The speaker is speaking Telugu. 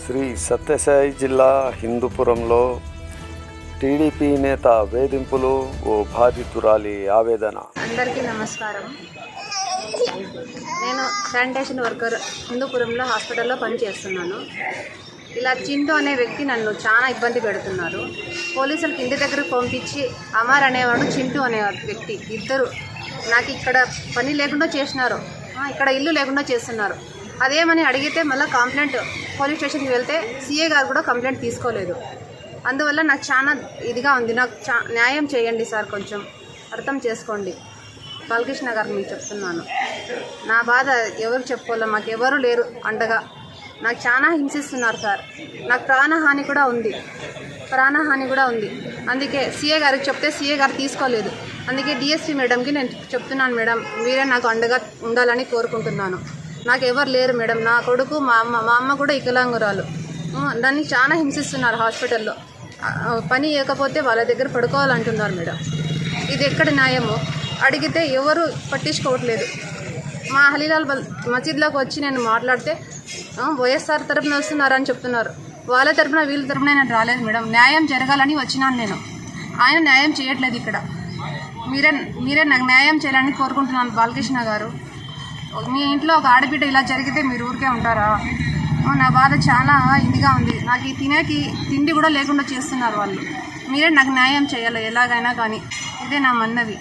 శ్రీ సత్యసాయి జిల్లా హిందూపురంలో టీడీపీ నేత వేధింపులు, ఓ బాధితురాలి ఆవేదన. అందరికీ నమస్కారం. నేను శానిటేషన్ వర్కర్ హిందూపురంలో హాస్పిటల్లో పనిచేస్తున్నాను. ఇలా చింటూ అనే వ్యక్తి నన్ను చాలా ఇబ్బంది పెడుతున్నారు. పోలీసులకు ఇంటి దగ్గరకు పంపించి అమర్ అనేవాడు, చింటూ అనే వ్యక్తి ఇద్దరు నాకు ఇక్కడ పని లేకుండా చేసినారు, ఇక్కడ ఇల్లు లేకుండా చేస్తున్నారు. అదేమని అడిగితే మళ్ళీ కంప్లైంట్ పోలీస్ స్టేషన్కి వెళ్తే సీఏ గారు కూడా కంప్లైంట్ తీసుకోలేదు. అందువల్ల నాకు చాలా ఇదిగా ఉంది. నాకు న్యాయం చేయండి సార్, కొంచెం అర్థం చేసుకోండి. బాలకృష్ణ గారికి నేను చెప్తున్నాను. నా బాధ ఎవరు చెప్పుకోవాలి, మాకు ఎవరు లేరు అండగా. నాకు చాలా హింసిస్తున్నారు సార్. నాకు ప్రాణహాని కూడా ఉంది. అందుకే సీఏ గారికి చెప్తే సీఏ గారు తీసుకోలేదు. అందుకే డిఎస్పీ మేడంకి నేను చెప్తున్నాను, మేడం మీరే నాకు అండగా ఉండాలని కోరుకుంటున్నాను. నాకు ఎవరు లేరు మేడం. నా కొడుకు, మా అమ్మ కూడా వికలాంగురాలు. నన్ను చాలా హింసిస్తున్నారు హాస్పిటల్లో. పని ఇవ్వకపోతే వాళ్ళ దగ్గర పడుకోవాలంటున్నారు మేడం. ఇది ఎక్కడ న్యాయమో అడిగితే ఎవరు పట్టించుకోవట్లేదు. మా హలీలాల్ మసీద్లోకి వచ్చి నేను మాట్లాడితే వైఎస్ఆర్ తరపున వస్తున్నారని చెప్తున్నారు. వాళ్ళ తరపున వీళ్ళ తరపున నేను రాలేదు మేడం. న్యాయం జరగాలని వచ్చినాను నేను. ఆయన న్యాయం చేయట్లేదు ఇక్కడ. మీరే నాకు న్యాయం చేయాలని కోరుకుంటున్నాను బాలకృష్ణ గారు. మీ ఇంట్లో ఒక ఆడబిడ్డ ఇలా జరిగితే మీరు ఊరికే ఉంటారా? నా బాధ చాలా ఇదిగా ఉంది. నాకు ఈ తిండి కూడా లేకుండా చేస్తున్నారు వాళ్ళు. మీరే నాకు న్యాయం చేయాలి ఎలాగైనా కానీ. ఇదే నా మన్నవి.